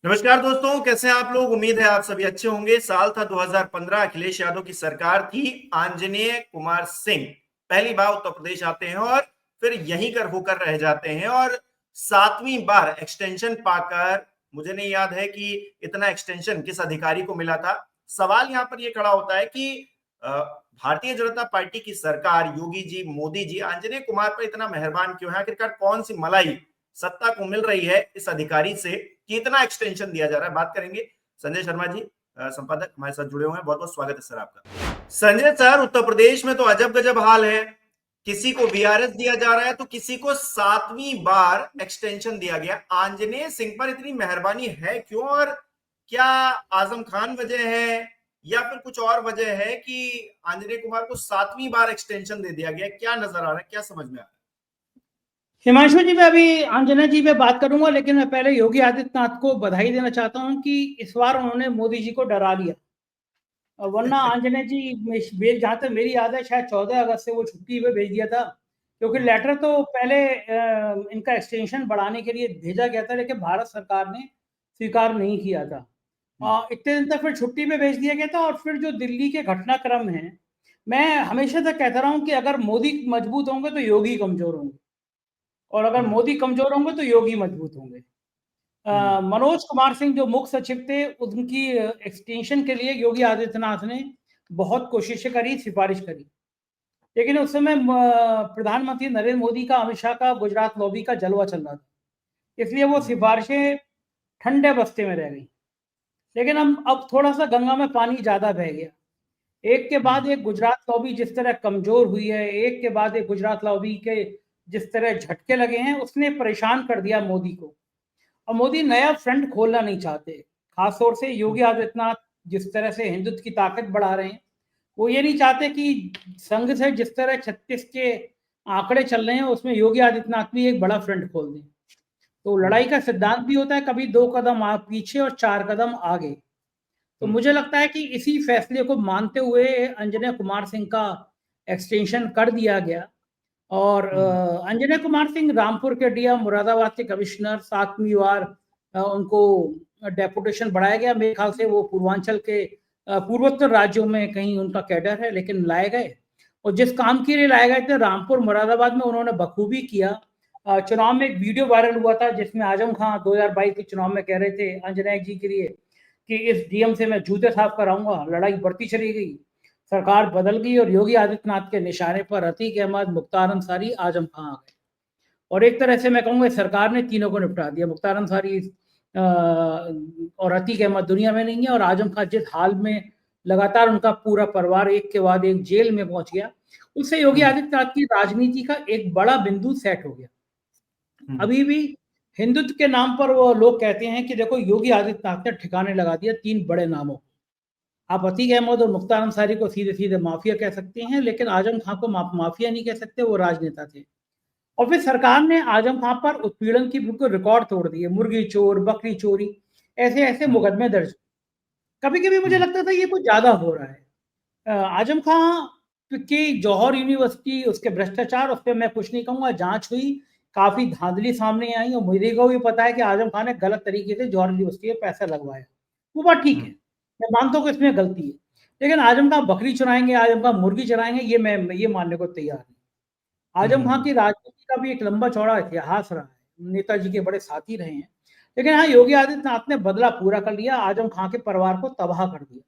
नमस्कार दोस्तों, कैसे हैं आप लोग। उम्मीद है आप सभी अच्छे होंगे। साल था 2015, अखिलेश यादव की सरकार थी। आंजनेय कुमार सिंह पहली बार उत्तर प्रदेश आते हैं और फिर यहीं कर होकर रह जाते हैं और सातवीं बार एक्सटेंशन पाकर, मुझे नहीं याद है कि इतना एक्सटेंशन किस अधिकारी को मिला था। सवाल यहां पर यह खड़ा होता है कि भारतीय जनता पार्टी की सरकार, योगी जी, मोदी जी आंजनेय कुमार पर इतना मेहरबान क्यों है। आखिरकार कौन सी मलाई सत्ता को मिल रही है इस अधिकारी से कि इतना एक्सटेंशन दिया जा रहा है। बात करेंगे। संजय शर्मा जी संपादक हमारे साथ जुड़े हुए हैं। बहुत बहुत स्वागत है सर आपका। संजय सर, उत्तर प्रदेश में तो अजब गजब हाल है। किसी को वीआरएस दिया जा रहा है तो किसी को सातवीं बार एक्सटेंशन दिया गया। आंजनेय सिंह पर इतनी मेहरबानी है क्यों, और क्या आजम खान वजह है या फिर कुछ और वजह है कि आंजनेय कुमार को सातवीं बार एक्सटेंशन दे दिया गया। क्या नजर आ रहा है, क्या समझ में आ रहा है? हिमांशु जी, मैं अभी आंजना जी पे बात करूंगा, लेकिन मैं पहले योगी आदित्यनाथ को बधाई देना चाहता हूं कि इस बार उन्होंने मोदी जी को डरा लिया। वरना आंजना जी, जहां तक मेरी याद है, शायद 14 अगस्त से वो छुट्टी पे भेज दिया था, क्योंकि लेटर तो पहले इनका एक्सटेंशन बढ़ाने के लिए भेजा गया था, लेकिन भारत सरकार ने स्वीकार नहीं किया था। इतने दिन तक फिर छुट्टी पे भेज दिया गया था। और फिर जो दिल्ली के घटनाक्रम है, मैं हमेशा तक कहता रहा हूँ कि अगर मोदी मजबूत होंगे तो योगी कमजोर होंगे, और अगर मोदी कमजोर होंगे तो योगी मजबूत होंगे। मनोज कुमार सिंह जो मुख्य सचिव थे, उनकी एक्सटेंशन के लिए योगी आदित्यनाथ ने बहुत कोशिशें करी, सिफारिश करी, लेकिन उस समय प्रधानमंत्री नरेंद्र मोदी का, अमित शाह का गुजरात लॉबी का जलवा चल रहा था, इसलिए वो सिफारिशें ठंडे बस्ते में रह गई। लेकिन अब थोड़ा सा गंगा में पानी ज्यादा बह गया। एक के बाद एक गुजरात लॉबी जिस तरह कमजोर हुई है, एक के बाद एक गुजरात लॉबी के जिस तरह झटके लगे हैं, उसने परेशान कर दिया मोदी को। और मोदी नया फ्रंट खोलना नहीं चाहते। खासतौर से योगी आदित्यनाथ जिस तरह से हिंदुत्व की ताकत बढ़ा रहे हैं, वो ये नहीं चाहते कि संघ से जिस तरह 36 के आंकड़े चल रहे हैं, उसमें योगी आदित्यनाथ भी एक बड़ा फ्रंट खोल दें। तो लड़ाई का सिद्धांत भी होता है, कभी 2 कदम पीछे और 4 कदम आगे। तो मुझे लगता है कि इसी फैसले को मानते हुए अंजनेय कुमार सिंह का एक्सटेंशन कर दिया गया। और अंजनेय कुमार सिंह रामपुर के डीएम, मुरादाबाद के कमिश्नर, 7वीं बार उनको डेपुटेशन बढ़ाया गया। मेरे ख्याल से वो पूर्वांचल के पूर्वोत्तर राज्यों में कहीं उनका कैडर है, लेकिन लाए गए। और जिस काम के लिए लाए गए थे, रामपुर मुरादाबाद में, उन्होंने बखूबी किया। चुनाव में एक वीडियो वायरल हुआ था जिसमें आजम खान 2022 के चुनाव में कह रहे थे अंजनेय जी के लिए कि इस डीएम से मैं जूते साफ कराऊंगा। लड़ाई बढ़ती चली गई, सरकार बदल गई और योगी आदित्यनाथ के निशाने पर अतीक अहमद, मुख्तार अंसारी, आजम खान आ गए। और एक तरह से मैं कहूँगा सरकार ने तीनों को निपटा दिया। मुख्तार अंसारी और अतीक अहमद दुनिया में नहीं है, और आजम खान जिस हाल में लगातार उनका पूरा परिवार एक के बाद एक जेल में पहुंच गया, उससे योगी आदित्यनाथ की राजनीति का एक बड़ा बिंदु सेट हो गया। अभी भी हिंदुत्व के नाम पर वो लोग कहते हैं कि देखो, योगी आदित्यनाथ ने ठिकाने लगा दिया 3 बड़े नामों। आप अतीक अहमद और मुख्तार अंसारी को सीधे सीधे माफिया कह सकते हैं, लेकिन आजम खान को माफिया नहीं कह सकते, वो राजनेता थे। और फिर सरकार ने आजम खान पर उत्पीड़न की बिल्कुल रिकॉर्ड तोड़ दिए। मुर्गी चोर, बकरी चोरी, ऐसे ऐसे मुकदमे दर्ज। कभी कभी मुझे लगता था ये कुछ ज्यादा हो रहा है। आजम खान की जौहर यूनिवर्सिटी, उसके भ्रष्टाचार, उस पर मैं कुछ नहीं कहूंगा, जांच हुई, काफी धांधली सामने आई, और मुझे को भी पता है कि आजम खान ने गलत तरीके से जौहर यूनिवर्सिटी में पैसा लगवाया। वो बात ठीक है, मैं मानता हूँ कि इसमें गलती है, लेकिन आजम खान बकरी चुराएंगे, आजम खान मुर्गी चुराएंगे, ये मानने को तैयार नहीं। आजम खान की राजनीति का भी एक लंबा चौड़ा इतिहास रहा है, नेताजी के बड़े साथी रहे हैं। लेकिन हाँ, योगी आदित्यनाथ ने बदला पूरा कर लिया, आजम खान के परिवार को तबाह कर दिया।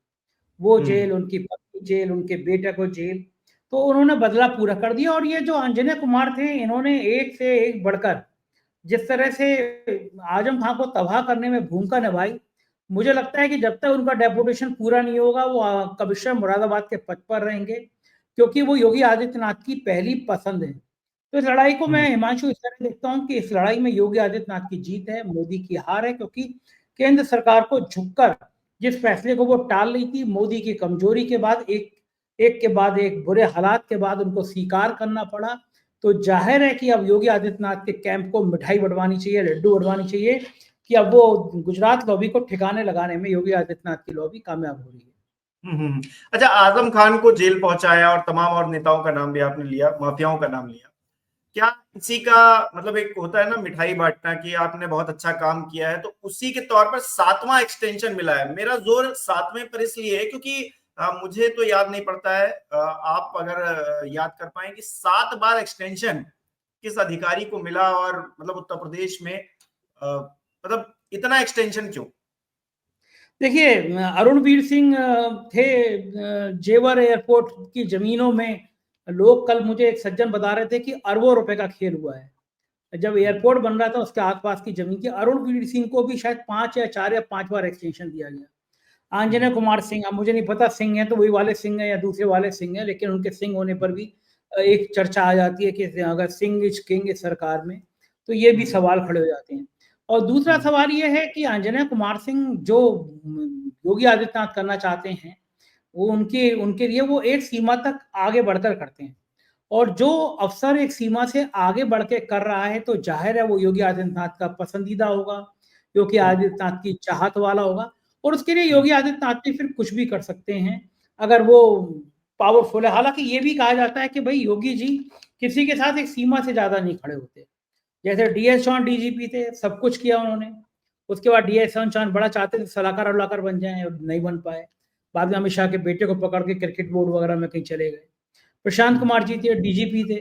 वो जेल, उनकी पत्नी जेल, उनके बेटे को जेल, तो उन्होंने बदला पूरा कर दिया। और ये जो अंजनेय कुमार थे, इन्होंने एक से एक बढ़कर जिस तरह से आजम खान को तबाह करने में भूमिका निभाई, मुझे लगता है कि जब तक उनका डेपुटेशन पूरा नहीं होगा, वो कमिश्नर मुरादाबाद के पद पर रहेंगे, क्योंकि वो योगी आदित्यनाथ की पहली पसंद है। तो इस लड़ाई को मैं, हिमांशु, इस तरह देखता हूँ कि इस लड़ाई में योगी आदित्यनाथ की जीत है, मोदी की हार है, क्योंकि केंद्र सरकार को झुककर जिस फैसले को वो टाल रही थी, मोदी की कमजोरी के बाद, एक के बाद एक बुरे हालात के बाद उनको स्वीकार करना पड़ा। तो जाहिर है कि अब योगी आदित्यनाथ के कैंप को मिठाई बंटवानी चाहिए, लड्डू बंटवानी चाहिए, कि अब वो गुजरात लॉबी को ठिकाने लगाने में योगी आदित्यनाथ की लॉबी कामयाब हो रही है। अच्छा, आजम खान को जेल पहुंचाया और तमाम और नेताओं का नाम भी आपने लिया, माफियाओं का नाम लिया। क्या किसी का मतलब एक होता है ना मिठाई बांटना कि आपने बहुत अच्छा काम किया है, तो उसी के तौर पर 7वां एक्सटेंशन मिला है। मेरा जोर 7वें पर इसलिए है क्योंकि मुझे तो याद नहीं पड़ता है, आप अगर याद कर पाए कि 7 बार एक्सटेंशन किस अधिकारी को मिला, और मतलब उत्तर प्रदेश में मतलब इतना एक्सटेंशन क्यों? देखिए, अरुणवीर सिंह थे जेवर एयरपोर्ट की जमीनों में। लोग कल मुझे एक सज्जन बता रहे थे कि अरबों रुपए का खेल हुआ है जब एयरपोर्ट बन रहा था उसके आसपास की जमीन की। अरुणवीर सिंह को भी शायद 5 या 4 या 5 बार एक्सटेंशन दिया गया। आंजनेय कुमार सिंह, अब मुझे नहीं पता सिंह है तो वही वाले सिंह है या दूसरे वाले सिंह है, लेकिन उनके सिंह होने पर भी एक चर्चा आ जाती है कि अगर सिंह इज किंग इस सरकार में, तो ये भी सवाल खड़े हो जाते हैं। और दूसरा सवाल ये है कि आंजनेय कुमार सिंह जो योगी आदित्यनाथ करना चाहते हैं, वो उनके उनके लिए वो एक सीमा तक आगे बढ़कर करते हैं। और जो अफसर एक सीमा से आगे बढ़ के कर रहा है तो जाहिर है वो योगी आदित्यनाथ का पसंदीदा होगा, योगी आदित्यनाथ की चाहत वाला होगा, और उसके लिए योगी आदित्यनाथ भी फिर कुछ भी कर सकते हैं अगर वो पावरफुल है। हालांकि ये भी कहा जाता है कि भाई योगी जी किसी के साथ एक सीमा से ज्यादा नहीं खड़े होते। जैसे डीएस चौहान डीजीपी थे, सब कुछ किया उन्होंने। उसके बाद डीएस चौहान बड़ा चाहते थे सलाहकार उलाहकार बन जाएं और नहीं बन पाए। बाद में अमित शाह के बेटे को पकड़ के क्रिकेट बोर्ड वगैरह में कहीं चले गए। प्रशांत कुमार जी थे, डीजीपी थे,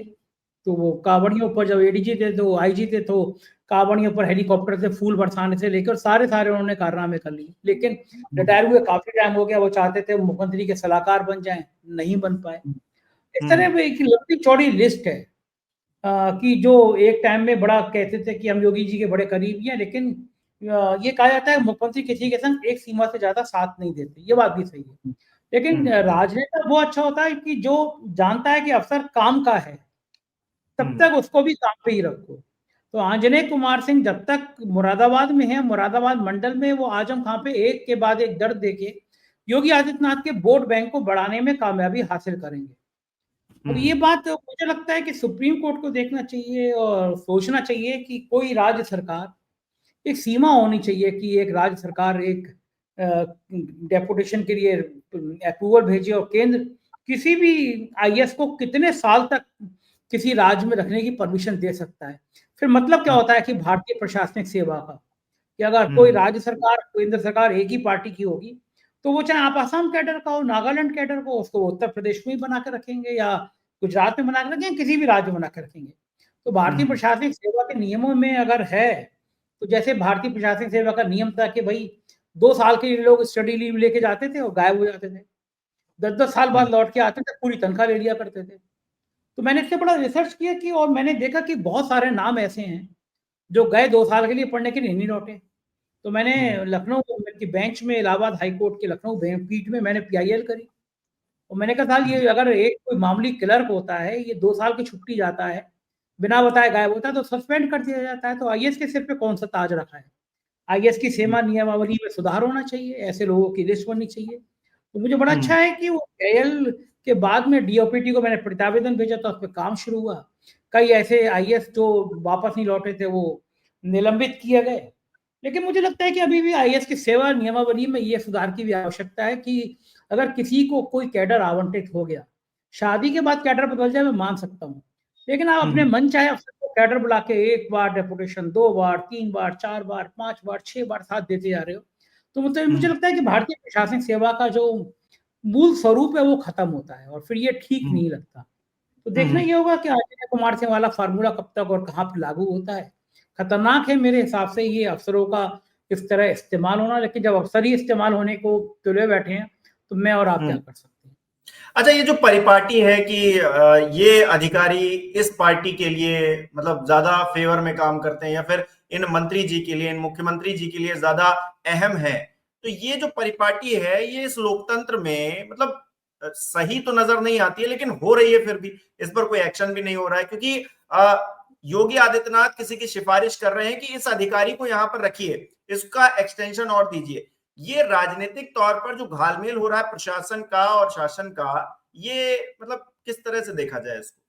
तो वो कांवड़ियों पर, जब एडीजी थे तो आईजी थे, तो कांवड़ियों पर हेलीकॉप्टर से फूल बरसाने से लेकर सारे सारे उन्होंने कारनामे कर लिए। लेकिन रिटायर हुए काफी टाइम हो गया, वो चाहते थे मुख्यमंत्री के सलाहकार बन जाएं, नहीं बन पाए। इस तरह एक लंबी चौड़ी लिस्ट है कि जो एक टाइम में बड़ा कहते थे कि हम योगी जी के बड़े करीबी हैं, लेकिन ये कहा जाता है मुख्यमंत्री किसी के संग एक सीमा से ज्यादा साथ नहीं देते। ये बात भी सही है, लेकिन राजनेता वो अच्छा होता है कि जो जानता है कि अफसर काम का है, तब तक उसको भी काम पे ही रखो। तो आंजनेय कुमार सिंह जब तक मुरादाबाद में है, मुरादाबाद मंडल में, वो आजम खां पे एक के बाद एक दर्द देके योगी आदित्यनाथ के वोट बैंक को बढ़ाने में कामयाबी हासिल करेंगे। और ये बात मुझे लगता है कि सुप्रीम कोर्ट को देखना चाहिए और सोचना चाहिए कि कोई राज्य सरकार, एक सीमा होनी चाहिए कि एक राज्य सरकार एक डेपुटेशन के लिए अप्रूवल भेजे और केंद्र किसी भी आईएएस को कितने साल तक किसी राज्य में रखने की परमिशन दे सकता है। फिर मतलब क्या होता है कि भारतीय प्रशासनिक सेवा का, कि अगर कोई राज्य सरकार, केंद्र सरकार एक ही पार्टी की होगी, तो वो चाहे आप आसाम कैडर का हो, नागालैंड कैडर का हो, उसको उत्तर प्रदेश में ही बना के रखेंगे या गुजरात में बना के रखेंगे, किसी भी राज्य में बना के रखेंगे। तो भारतीय प्रशासनिक सेवा के नियमों में अगर है, तो जैसे भारतीय प्रशासनिक सेवा का नियम था कि भाई 2 साल के लिए लोग स्टडी लीव लेके जाते थे और गायब हो जाते थे, 10-10 साल बाद लौट के आते थे, पूरी तनख्वाह ले लिया करते थे। तो मैंने इससे बड़ा रिसर्च किया कि, और मैंने देखा कि बहुत सारे नाम ऐसे हैं जो गए 2 साल के लिए पढ़ने के लिए नहीं लौटे। तो मैंने लखनऊ की बेंच में, इलाहाबाद हाई कोर्ट के लखनऊ पीठ में मैंने पीआईएल करी। और मैंने कहा साल ये अगर एक कोई मामूली क्लर्क होता है, ये 2 साल की छुट्टी जाता है, बिना बताए गायब होता है, तो सस्पेंड कर दिया जाता है। तो आईएएस के सिर पे कौन सा ताज रखा है? आईएएस की सेवा नियमावली में सुधार होना चाहिए, ऐसे लोगों की लिस्ट बननी चाहिए। तो मुझे बड़ा अच्छा है कि वो एएल के बाद में डीओपीटी को मैंने प्रतिवेदन भेजा था, उस पर काम शुरू हुआ। कई ऐसे आईएएस जो वापस नहीं लौटे थे वो निलंबित किए गए। लेकिन मुझे लगता है कि अभी भी आईएएस की सेवा नियमावली में ये सुधार की भी आवश्यकता है कि अगर किसी को कोई कैडर आवंटित हो गया, शादी के बाद कैडर बदल जाए मैं मान सकता हूँ, लेकिन आप अपने मन चाहे अफसर को कैडर बुला के 1 बार डेपुटेशन, 2 बार, 3 बार, 4 बार, 5 बार, 6 बार साथ देते जा रहे हो, तो मतलब मुझे लगता है कि भारतीय प्रशासनिक सेवा का जो मूल स्वरूप है वो खत्म होता है और फिर ये ठीक नहीं लगता। तो देखना ये होगा कि आदित्य कुमार सिंह वाला फार्मूला कब तक और कहाँ पर लागू होता है। खतरनाक है मेरे हिसाब से ये अफसरों का इस तरह इस्तेमाल होना, लेकिन जब अफसर ही इस्तेमाल होने को तुले बैठे हैं, तो मैं और आप क्या कर सकते हैं। अच्छा, ये जो परिपाटी है कि ये अधिकारी इस पार्टी के लिए मतलब ज्यादा फेवर में काम करते हैं या फिर इन मंत्री जी के लिए, इन मुख्यमंत्री जी के लिए ज्यादा अहम है, तो ये जो परिपाटी है ये इस लोकतंत्र में मतलब सही तो नजर नहीं आती है, लेकिन हो रही है, फिर भी इस पर कोई एक्शन भी नहीं हो रहा है क्योंकि योगी आदित्यनाथ किसी की सिफारिश कर रहे हैं कि इस अधिकारी को यहां पर रखिए, इसका एक्सटेंशन और दीजिए। ये राजनीतिक तौर पर जो घालमेल हो रहा है प्रशासन का और शासन का, ये मतलब किस तरह से देखा जाए इसको?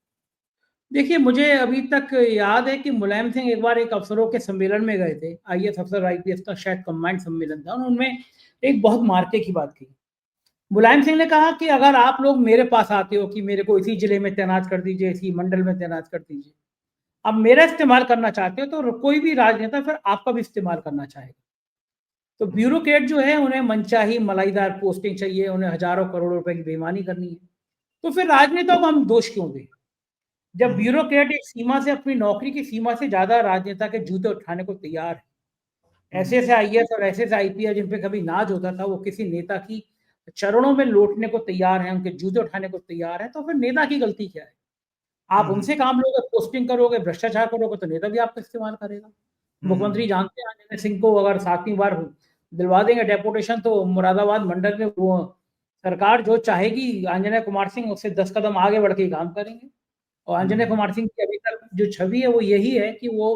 देखिए, मुझे अभी तक याद है कि मुलायम सिंह एक बार एक अफसरों के सम्मेलन में गए थे, आईएएस अफसर आईपीएस का शायद कंबाइंड सम्मेलन था, उनमें एक बहुत मार्के की बात की। मुलायम सिंह ने कहा कि अगर आप लोग मेरे पास आते हो कि मेरे को इसी जिले में तैनात कर दीजिए, इसी मंडल में तैनात कर दीजिए, अब मेरा इस्तेमाल करना चाहते हो तो कोई भी राजनेता फिर आपका भी इस्तेमाल करना चाहेगा। तो ब्यूरोक्रेट जो है उन्हें मनचाही मलाईदार पोस्टिंग चाहिए, उन्हें हजारों करोड़ों रुपए की बेईमानी करनी है। तो फिर राजनेताओं को हम दोष क्यों दें? जब ब्यूरोक्रेट एक सीमा से अपनी नौकरी की सीमा से ज्यादा राजनेता के जूते उठाने को तैयार है, ऐसे आईएएस और ऐसे आईपीएस जिन पे कभी नाज होता था, वो किसी नेता की चरणों में लौटने को तैयार हैं, उनके जूते उठाने को तैयार हैं, तो फिर नेता की गलती क्या है? आप उनसे काम लोगे, पोस्टिंग करोगे, भ्रष्टाचार करोगे तो नेता भी आपका इस्तेमाल करेगा। मुख्यमंत्री जानते हैं आंजनेय सिंह को अगर 7वीं बार दिलवा देंगे डेपुटेशन तो मुरादाबाद मंडल में वो सरकार जो चाहेगी आंजनेय कुमार सिंह उससे 10 कदम आगे बढ़ के काम करेंगे। और आंजनेय कुमार सिंह की अभी तक जो छवि है वो यही है कि वो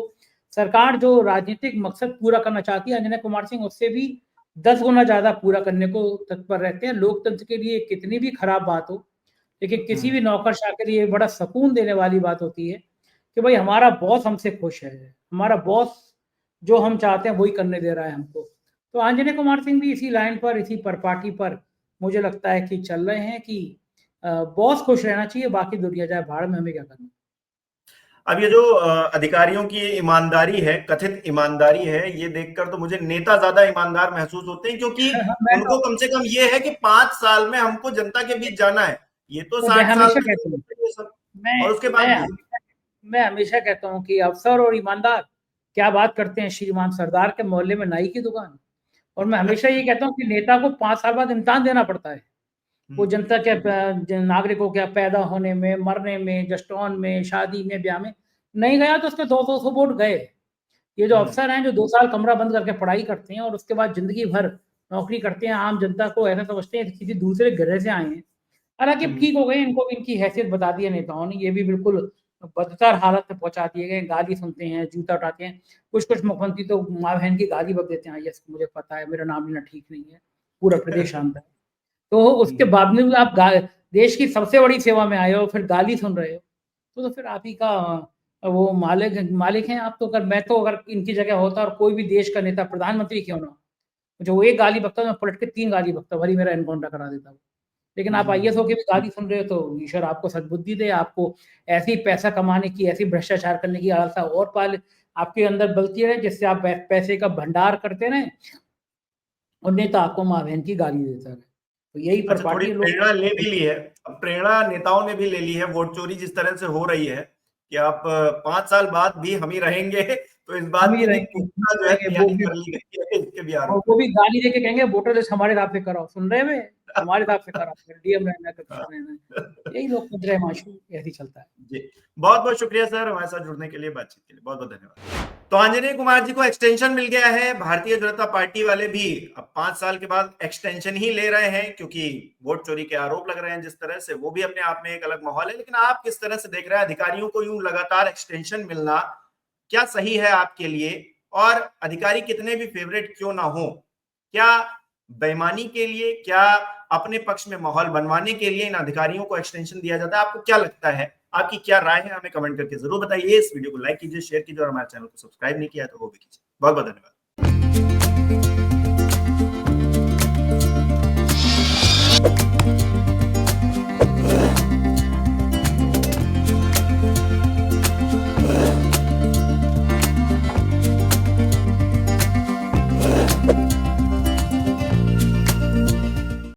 सरकार जो राजनीतिक मकसद पूरा करना चाहती है, आंजनेय कुमार सिंह उससे भी 10 गुना ज्यादा पूरा करने को तत्पर रहते हैं। लोकतंत्र के लिए कितनी भी खराब बात हो, लेकिन किसी भी नौकरशाह के लिए बड़ा सुकून देने वाली बात होती है कि भाई हमारा बॉस हमसे खुश है, हमारा बॉस जो हम चाहते हैं वही करने दे रहा है हमको। तो आंजनेय कुमार सिंह भी इसी लाइन पर, इसी परपाटी पर मुझे लगता है कि चल रहे हैं कि बॉस खुश रहना चाहिए, बाकी दुनिया जाए भाड़ में, हमें क्या करना। अब ये जो अधिकारियों की ईमानदारी है, कथित ईमानदारी है, ये देखकर तो मुझे नेता ज्यादा ईमानदार महसूस होते हैं, क्योंकि उनको कम से कम ये है कि 5 साल में हमको जनता के बीच जाना है। ये तो 60 साल और उसके बाद मैं हमेशा कहता हूँ कि अफसर और ईमानदार क्या बात करते हैं श्रीमान सरदार के मोहल्ले में नाई की दुकान। और मैं हमेशा ये कहता हूँ कि नेता को 5 साल बाद इम्तिहान देना पड़ता है। वो जनता के नागरिकों के पैदा होने में, मरने में, जस्टॉन में, शादी में, ब्याह में नहीं गया तो उसके 200 वोट गए। ये जो अफसर हैं जो 2 साल कमरा बंद करके पढ़ाई करते हैं और उसके बाद जिंदगी भर नौकरी करते हैं, आम जनता को ऐसा समझते हैं किसी दूसरे ग्रह से आए हैं। हालांकि ठीक हो गए, इनको भी इनकी हैसियत बता दी है नेताओं ने, ये भी बिल्कुल बदतर हालत में पहुंचा दिए गए। गाली सुनते हैं, जूता उठाते हैं। कुछ मुख्यमंत्री तो माँ बहन की गाली बक देते हैं, यस मुझे पता है, मेरा नाम लेना ठीक नहीं है, पूरा प्रदेश शांत है। तो उसके बावजूद आप देश की सबसे बड़ी सेवा में आए हो, फिर गाली सुन रहे हो, तो फिर आप ही का वो मालिक हैं आप। तो अगर इनकी जगह होता और कोई भी देश का नेता, प्रधानमंत्री क्यों ना, जो वो एक गाली बकता मैं पलट के 3 गाली बकता, भली मेरा एनकाउंटर करा देता। लेकिन आप आईएएस होकर भी गाली सुन रहे हो, तो ईश्वर आपको सद्बुद्धि दे, आपको ऐसी पैसा कमाने की, ऐसी भ्रष्टाचार करने की आदत और पाल आपके अंदर बलती रहे, जिससे आप पैसे का भंडार करते रहे और नेता आपको माँ बहन की गाली देता रहे। तो यही पर थोड़ी प्रेरणा ले भी ली है, प्रेरणा नेताओं ने भी ले ली है। वोट चोरी जिस तरह से हो रही है कि आप 5 साल बाद भी हम ही रहेंगे, तो इस बात की जो है तैयारी कर ली गई है इसके भी आरोप। वो भी गाली देके कहेंगे वोटर लिस्ट हमारे हिसाब से कराओ, सुन रहे हैं, हमारे हिसाब से कराओ, डीएम रहना है। यही लोकतंत्र है माशू, ऐसे चलता है। जी, बहुत बहुत शुक्रिया सर हमारे साथ जुड़ने के लिए, बातचीत के लिए बहुत बहुत धन्यवाद। तो आंजनेय कुमार जी को एक्सटेंशन मिल गया है। भारतीय जनता पार्टी वाले भी अब 5 साल के बाद एक्सटेंशन ही ले रहे हैं, क्योंकि वोट चोरी के आरोप लग रहे हैं जिस तरह से, वो भी अपने आप में एक अलग माहौल है। लेकिन आप किस तरह से देख रहे हैं अधिकारियों को यूं लगातार एक्सटेंशन मिलना, क्या सही है आपके लिए? और अधिकारी कितने भी फेवरेट क्यों ना हो, क्या बेईमानी के लिए, क्या अपने पक्ष में माहौल बनवाने के लिए इन अधिकारियों को एक्सटेंशन दिया जाता है? आपको क्या लगता है? आपकी क्या राय है? हमें कमेंट करके जरूर बताइए। इस वीडियो को लाइक कीजिए, शेयर कीजिए और हमारे चैनल को सब्सक्राइब नहीं किया तो वो भी कीजिए। बहुत बहुत धन्यवाद।